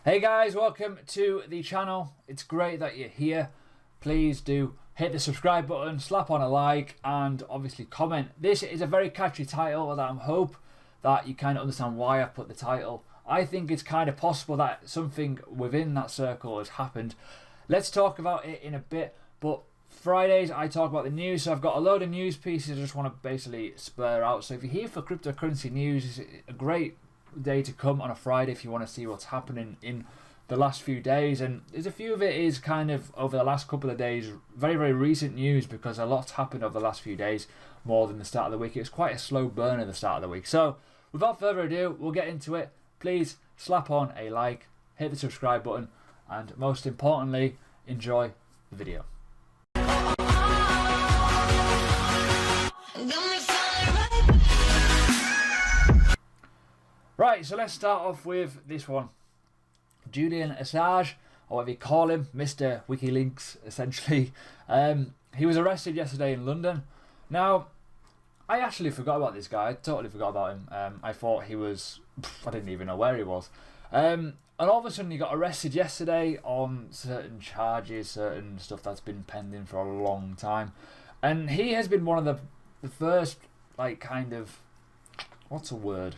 Hey guys, welcome to the channel. It's great that you're here. Please do hit the subscribe button, slap on a like, and obviously comment. This is a very catchy title that I hope that you kind of understand why I've put the title. I think it's kind of possible that something within that circle has happened. Let's talk about it in a bit, but Fridays I talk about the news, so I've got a load of news pieces I just want to basically spur out. So if you're here for cryptocurrency news, it's a great day to come on a Friday if you want to see what's happening in the last few days. And there's a few of it is kind of over the last couple of days, very recent news, because a lot's happened over the last few days more than the start of the week. It was quite a slow burn at the start of the week. So without further ado, we'll get into it. Please slap on a like, hit the subscribe button, and most importantly, enjoy the video. Right, so let's start off with this one. Julian Assange, or whatever you call him, Mr. WikiLeaks, essentially. He was arrested yesterday in London. Now, I actually forgot about this guy. I totally forgot about him. I thought he was... I didn't even know where he was. And all of a sudden he got arrested yesterday on certain charges, certain stuff that's been pending for a long time. And he has been one of the first, like, kind of... What's a word?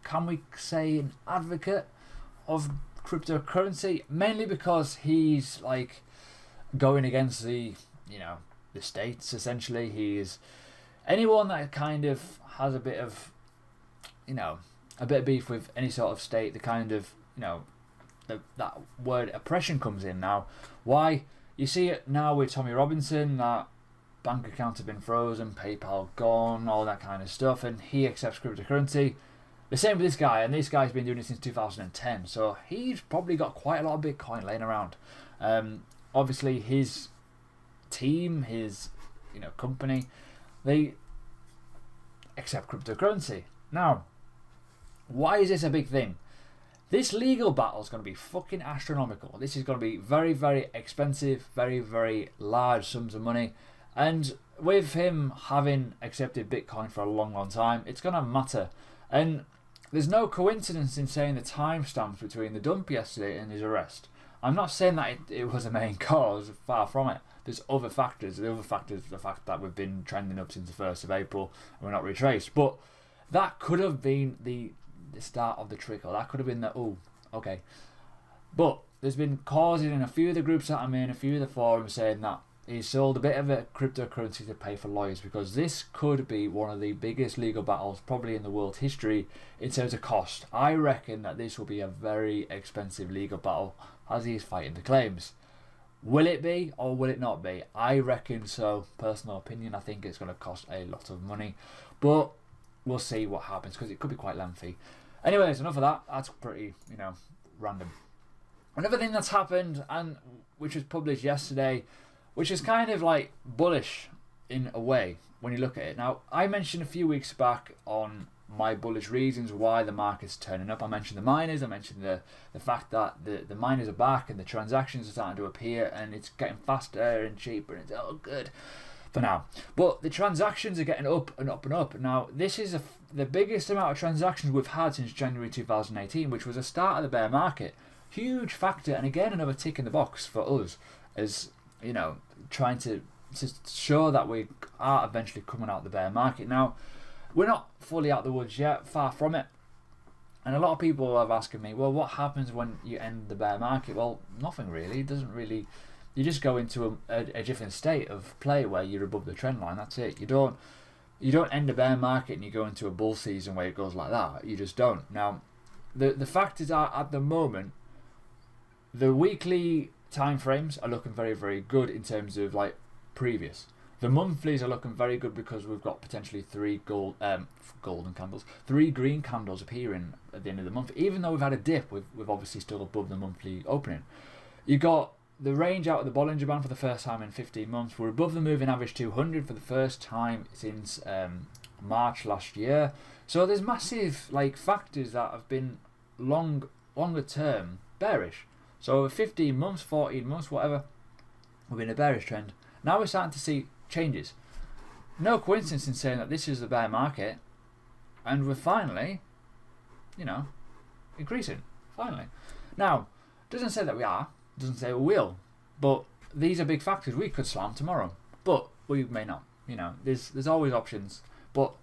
Can we say an advocate of cryptocurrency? Mainly because he's like going against the states, essentially. He is anyone that kind of has a bit of beef with any sort of state. The kind of that word oppression comes in now. Why? You see it now with Tommy Robinson, that bank accounts have been frozen, PayPal gone, all that kind of stuff, and he accepts cryptocurrency. The same with this guy, and this guy's been doing it since 2010, so he's probably got quite a lot of Bitcoin laying around. Obviously, his team, his company, they accept cryptocurrency. Now, why is this a big thing? This legal battle is going to be fucking astronomical. This is going to be very expensive, very large sums of money, and with him having accepted Bitcoin for a long time, it's going to matter. And there's no coincidence in saying the timestamps between the dump yesterday and his arrest. I'm not saying that it was a main cause, far from it. There's other factors. The other factor is the fact that we've been trending up since the 1st of April and we're not retraced. But that could have been the start of the trickle. That could have been the, oh, okay. But there's been causes in a few of the groups that I'm in, a few of the forums, saying that he sold a bit of a cryptocurrency to pay for lawyers, because this could be one of the biggest legal battles probably in the world history in terms of cost. I reckon that this will be a very expensive legal battle as he is fighting the claims. Will it be or will it not be? I reckon so. Personal opinion, I think it's going to cost a lot of money, but we'll see what happens, because it could be quite lengthy. Anyways, enough of that. That's pretty, random. Another thing that's happened, and which was published yesterday, which is kind of like bullish in a way when you look at it. Now, I mentioned a few weeks back on my bullish reasons why the market's turning up. I mentioned the miners, I mentioned the fact that the miners are back and the transactions are starting to appear and it's getting faster and cheaper and it's all good for now. But the transactions are getting up and up and up. Now, this is the biggest amount of transactions we've had since January 2018, which was the start of the bear market. Huge factor, and again, another tick in the box for us as trying to show that we are eventually coming out of the bear market. Now, we're not fully out of the woods yet, far from it. And a lot of people have asking me, well, what happens when you end the bear market? Well, nothing really. It doesn't really. You just go into a different state of play where you're above the trend line. That's it. You don't end the bear market and you go into a bull season where it goes like that. You just don't. Now, the fact is that at the moment, the weekly time frames are looking very good in terms of like previous. The monthlies are looking very good because we've got potentially 3 golden candles, 3 green candles appearing at the end of the month. Even though we've had a dip, we've obviously still above the monthly opening. You got the range out of the Bollinger Band for the first time in 15 months. We're above the moving average 200 for the first time since March last year. So there's massive like factors that have been longer term bearish. So 15 months, 14 months, whatever, we've been in a bearish trend. Now we're starting to see changes. No coincidence in saying that this is the bear market, and we're finally, increasing. finally. Now, doesn't say that we are, doesn't say we will, but these are big factors. We could slam tomorrow, but we may not. There's always options, but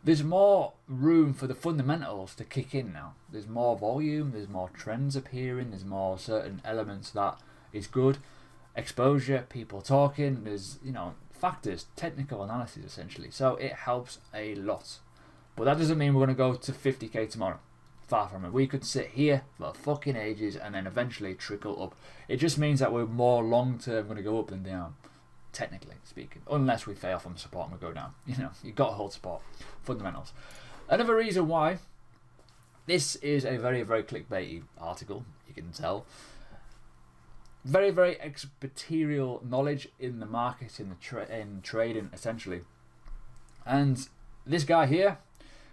there's more room for the fundamentals to kick in now. There's more volume, there's more trends appearing, there's more certain elements that is good. Exposure, people talking, there's, factors, technical analysis essentially. So it helps a lot. But that doesn't mean we're going to go to 50k tomorrow. Far from it. We could sit here for fucking ages and then eventually trickle up. It just means that we're more long term going to go up than down, technically speaking. Unless we fail from support and we go down. You've got to hold support. Fundamentals. Another reason why this is a very, very clickbaity article, you can tell. Very, very expertorial knowledge in the market, in trading, essentially. And this guy here,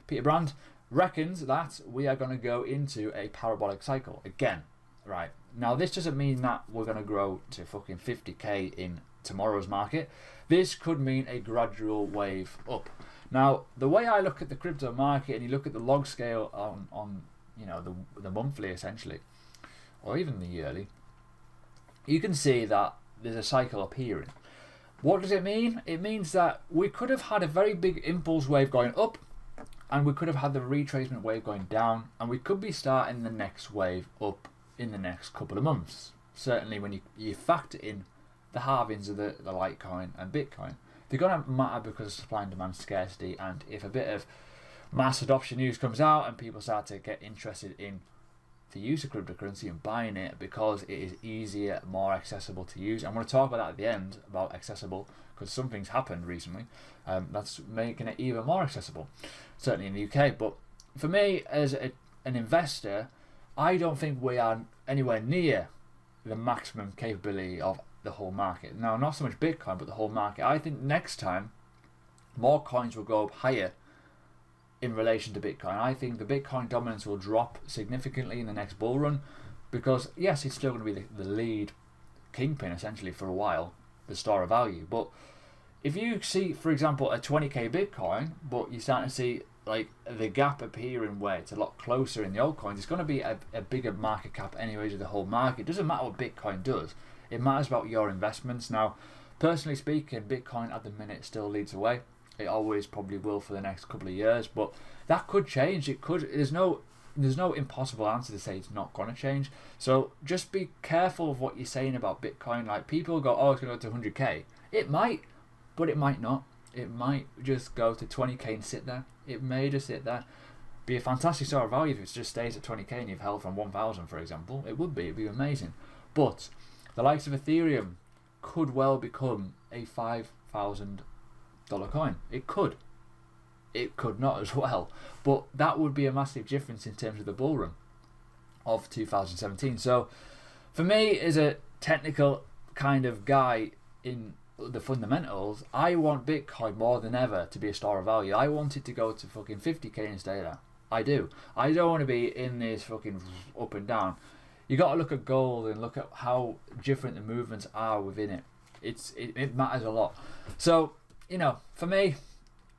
Peter Brand, reckons that we are going to go into a parabolic cycle again. Right. Now, this doesn't mean that we're going to grow to fucking 50k in tomorrow's market. This could mean a gradual wave up. Now, the way I look at the crypto market, and you look at the log scale on the monthly essentially, or even the yearly, you can see that there's a cycle appearing. What does it mean? It means that we could have had a very big impulse wave going up, and we could have had the retracement wave going down, and we could be starting the next wave up in the next couple of months. Certainly when you factor in the halvings of the Litecoin and Bitcoin, they're going to matter because of supply and demand scarcity, and if a bit of mass adoption news comes out and people start to get interested in the use of cryptocurrency and buying it because it is easier, more accessible to use. I'm going to talk about that at the end, about accessible, because something's happened recently that's making it even more accessible, certainly in the UK. But for me, as an investor, I don't think we are anywhere near the maximum capability of the whole market. Now, not so much Bitcoin, but the whole market. I think next time, more coins will go up higher in relation to Bitcoin. I think the Bitcoin dominance will drop significantly in the next bull run because, yes, it's still going to be the lead kingpin essentially for a while, the store of value. But if you see, for example, a 20k Bitcoin, but you're starting to see like the gap appearing where it's a lot closer in the altcoins, it's going to be a bigger market cap anyways of the whole market. It doesn't matter what Bitcoin does. It matters about your investments. Now, personally speaking, Bitcoin at the minute still leads the way. It always probably will for the next couple of years, but that could change. It could. There's no impossible answer to say it's not going to change. So just be careful of what you're saying about Bitcoin. Like, people go, oh, it's going to go to 100k. It might, but it might not. It might just go to 20k and sit there. It may just sit there. Be a fantastic sort of value if it just stays at 20k and you've held from 1,000, for example. It would be. It'd be amazing. But the likes of Ethereum could well become a $5,000 coin. It could. It could not as well. But that would be a massive difference in terms of the bull run of 2017. So for me, as a technical kind of guy in the fundamentals, I want Bitcoin more than ever to be a store of value. I want it to go to fucking 50k and stay there. I do. I don't want to be in this fucking up and down. You got to look at gold and look at how different the movements are within it. It matters a lot. So, for me,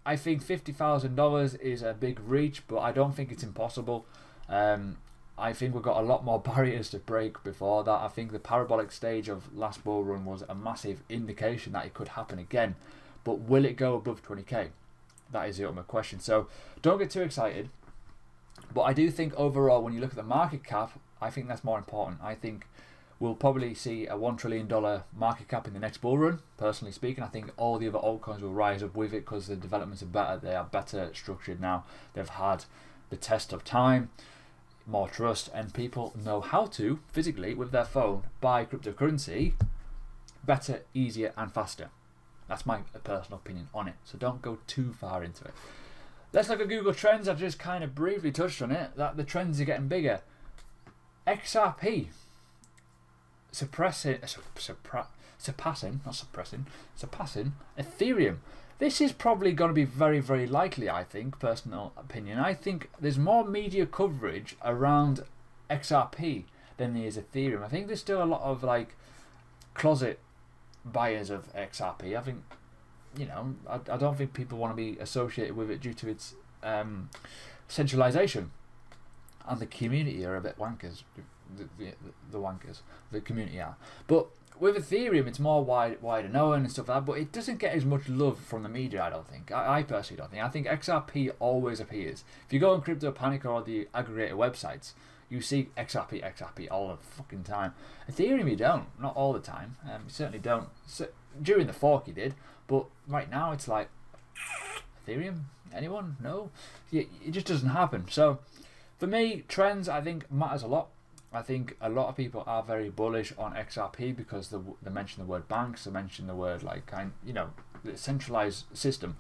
I think $50,000 is a big reach, but I don't think it's impossible. I think we've got a lot more barriers to break before that. I think the parabolic stage of last bull run was a massive indication that it could happen again. But will it go above 20k? That is the ultimate question. So don't get too excited. But I do think overall, when you look at the market cap, I think that's more important. I think we'll probably see a $1 trillion market cap in the next bull run. Personally speaking, I think all the other altcoins will rise up with it because the developments are better. They are better structured now. They've had the test of time, more trust, and people know how to physically with their phone buy cryptocurrency better, easier, and faster. That's my personal opinion on it. So don't go too far into it. Let's look at Google Trends. I've just kind of briefly touched on it, that the trends are getting bigger. XRP surpassing Ethereum. This is probably going to be very, very likely, I think, personal opinion. I think there's more media coverage around XRP than there is Ethereum. I think there's still a lot of like closet buyers of XRP. I think, I don't think people want to be associated with it due to its centralization. and the community are a bit wankers. The wankers, the community are. But with Ethereum, it's more wider known and stuff like that, but it doesn't get as much love from the media, I don't think. I personally don't think. I think XRP always appears. If you go on Crypto Panic or the aggregator websites, you see XRP all the fucking time. Ethereum, you don't. Not all the time. You certainly don't. So, during the fork, you did. But right now, it's like, Ethereum? Anyone? No? It just doesn't happen. So, for me, trends, I think, matters a lot. I think a lot of people are very bullish on XRP because they mention the word banks, they mention the word the centralized system.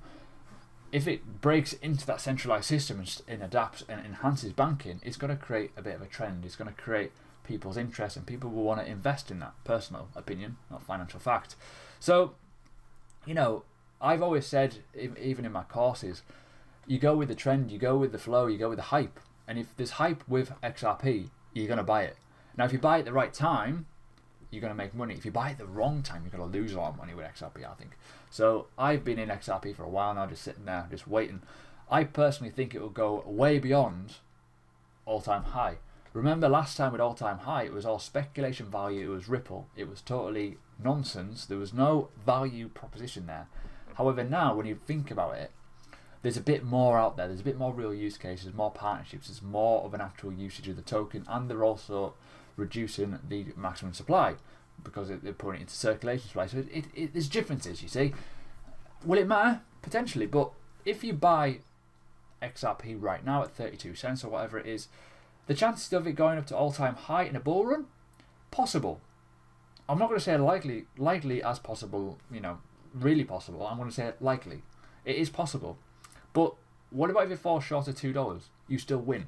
If it breaks into that centralized system and adapts and enhances banking, it's going to create a bit of a trend. It's going to create people's interest, and people will want to invest in that. Personal opinion, not financial fact. So, I've always said, even in my courses, you go with the trend, you go with the flow, you go with the hype. And if there's hype with XRP, you're going to buy it. Now, if you buy it at the right time, you're going to make money. If you buy it at the wrong time, you're going to lose a lot of money with XRP, I think. So I've been in XRP for a while now, just sitting there, just waiting. I personally think it will go way beyond all-time high. Remember last time with all-time high, it was all speculation value, it was Ripple, it was totally nonsense, there was no value proposition there. However, now, when you think about it, there's a bit more out there, there's a bit more real use cases, more partnerships, there's more of an actual usage of the token, and they're also reducing the maximum supply because they're putting it into circulation supply. So there's differences, you see. Will it matter? Potentially, but if you buy XRP right now at 32 cents or whatever it is, the chances of it going up to all-time high in a bull run, possible. I'm not going to say likely as possible, really possible. I'm going to say likely. It is possible. But what about if it falls short of $2? You still win.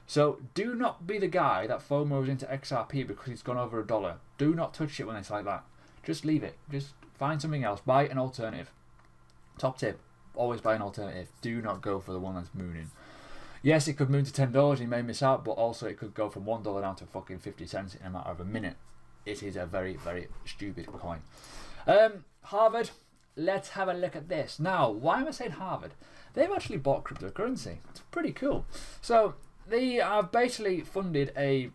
So do not be the guy that FOMOs into XRP because it's gone over $1. Do not touch it when it's like that. Just leave it. Just find something else. Buy an alternative. Top tip. Always buy an alternative. Do not go for the one that's mooning. Yes, it could moon to $10. You may miss out. But also it could go from $1 down to fucking 50 cents in a matter of a minute. It is a very, very stupid coin. Harvard. Let's have a look at this. Now, why am I saying Harvard? They've actually bought cryptocurrency. It's pretty cool. So they have basically funded a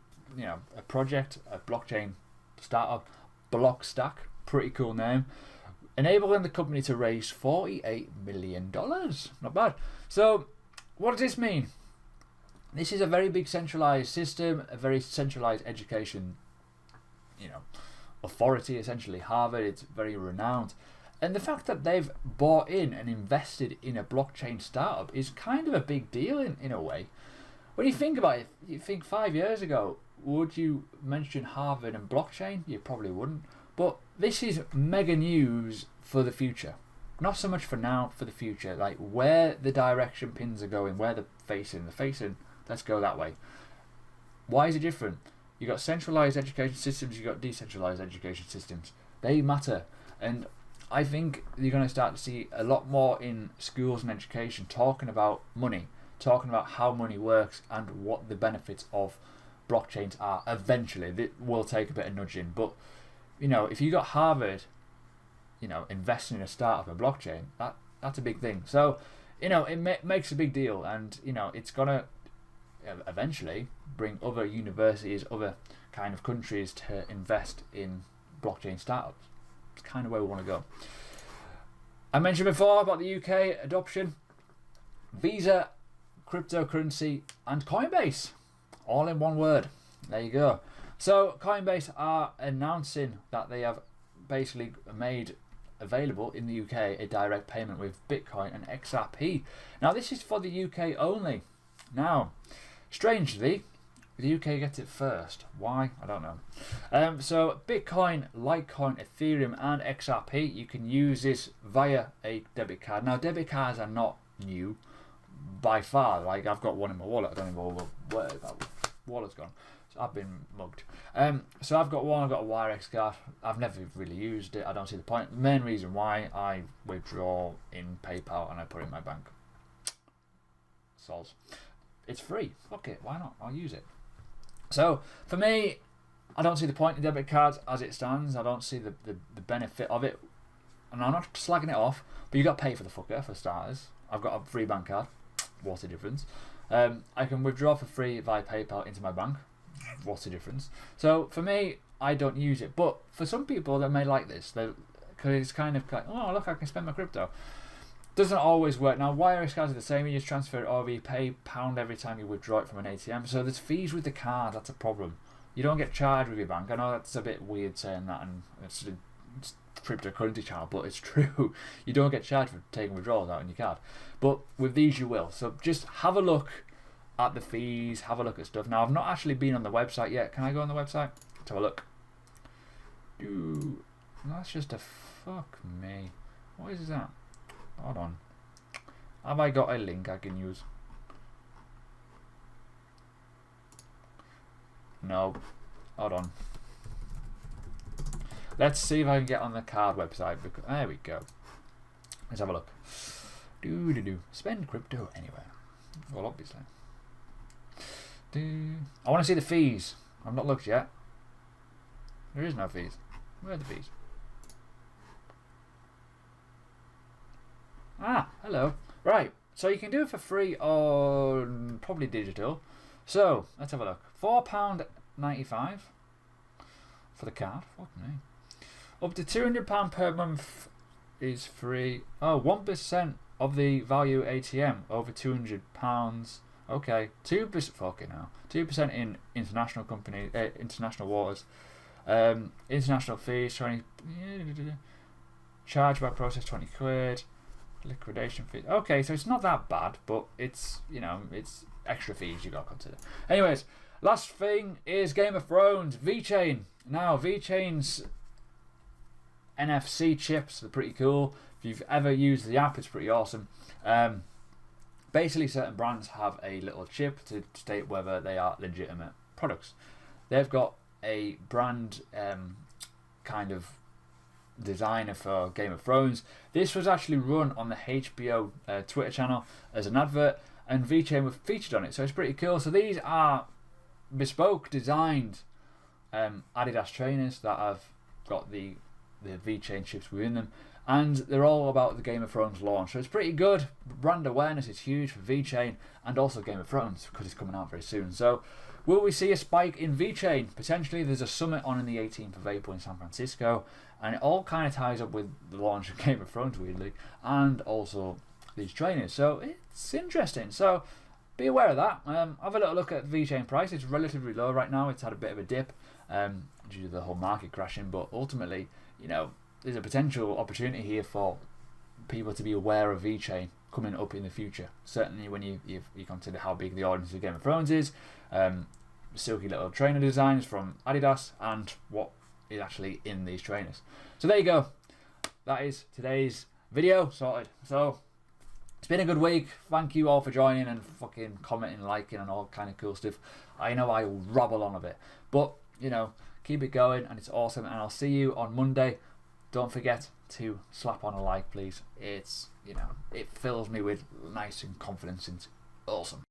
project, a blockchain startup, Blockstack, pretty cool name, enabling the company to raise $48 million. Not bad. So what does this mean? This is a very big centralized system, a very centralized education, authority essentially. Harvard, it's very renowned. And the fact that they've bought in and invested in a blockchain startup is kind of a big deal in a way. When you think about it, you think 5 years ago, would you mention Harvard and blockchain? You probably wouldn't. But this is mega news for the future. Not so much for now, for the future. Like where the direction pins are going, where they're facing. Let's go that way. Why is it different? You've got centralized education systems, you've got decentralized education systems. They matter. And I think you're going to start to see a lot more in schools and education talking about money, talking about how money works and what the benefits of blockchains are eventually. It will take a bit of nudging, but if you got Harvard, investing in a startup, a blockchain, that's a big thing. So, it makes a big deal, and it's gonna eventually bring other universities, other kind of countries to invest in blockchain startups. It's kind of where we want to go. I mentioned before about the UK adoption, Visa, cryptocurrency, and Coinbase, all in one word. There you go. So Coinbase are announcing that they have basically made available in the UK a direct payment with Bitcoin and XRP. Now this is for the UK only. Now, strangely, the UK gets it first. Why? I don't know. So Bitcoin, Litecoin, Ethereum and XRP, you can use this via a debit card. Now debit cards are not new by far. Like I've got one in my wallet. I don't know where that wallet's gone. So I've been mugged. So I've got one. I've got a Wirex card. I've never really used it. I don't see the point. The main reason why I withdraw in PayPal and I put it in my bank. Sols. It's free. Fuck it. Why not? I'll use it. So for me, I don't see the point in debit cards as it stands. I don't see the benefit of it. And I'm not slagging it off, but you got to pay for the fucker for starters. I've got a free bank card. What's the difference? I can withdraw for free via PayPal into my bank. What's the difference? So for me, I don't use it, but for some people that may like this, because it's kind of like, oh look, I can spend my crypto. Doesn't always work. Now wire cards are the same. You just transfer it over. You pay £1 every time you withdraw it from an ATM. So there's fees with the card. That's a problem. You don't get charged with your bank. I know that's a bit weird saying that, and it's cryptocurrency charge, but it's true. You don't get charged for taking withdrawals out on your card, but with these you will. So just have a look at the fees, have a look at stuff. Now I've not actually been on the website yet. Can I go on the website? Let's have a look. That's just a fuck me. What is that? Hold on. Have I got a link I can use? No. Hold on. Let's see if I can get on the card website. There we go. Let's have a look. Spend crypto anywhere. Well, obviously. I want to see the fees. I've not looked yet. There is no fees. Where are the fees? Ah, hello. Right, so you can do it for free on probably digital. So, let's have a look. £4.95 for the card. Fuck me. Up to £200 per month is free. Oh, 1% of the value ATM over £200. Okay, 2%. Fucking hell. 2% in international company, international waters. International fees 20. Charge by process £20. Liquidation fee. Okay, so it's not that bad, but it's, you know, it's extra fees you got to consider. Anyways, last thing is Game of Thrones, VeChain. Now, VeChain's NFC chips are pretty cool. If you've ever used the app, it's pretty awesome. Basically, certain brands have a little chip to state whether they are legitimate products. They've got a brand kind of designer for Game of Thrones. This was actually run on the HBO Twitter channel as an advert, and VeChain were featured on it, so it's pretty cool. So these are bespoke designed Adidas trainers that have got the VeChain chips within them, and they're all about the Game of Thrones launch, so it's pretty good. Brand awareness is huge for VeChain and also Game of Thrones because it's coming out very soon. So will we see a spike in VeChain? Potentially. There's a summit on the 18th of April in San Francisco, and it all kind of ties up with the launch of Game of Thrones, weirdly, and also these trainers. So it's interesting. So be aware of that. Have a little look at VeChain price. It's relatively low right now. It's had a bit of a dip due to the whole market crashing, but ultimately, you know, there's a potential opportunity here for people to be aware of VeChain coming up in the future. Certainly when you consider how big the audience of Game of Thrones is, silky little trainer designs from Adidas, and what is actually in these trainers. So there you go. That is today's video sorted. So it's been a good week. Thank you all for joining and fucking commenting, liking, and all kind of cool stuff. I know I rabble on a bit, but you know, keep it going, and it's awesome. And I'll see you on Monday. Don't forget to slap on a like, please. It's, you know, it fills me with nice and confidence. It's awesome.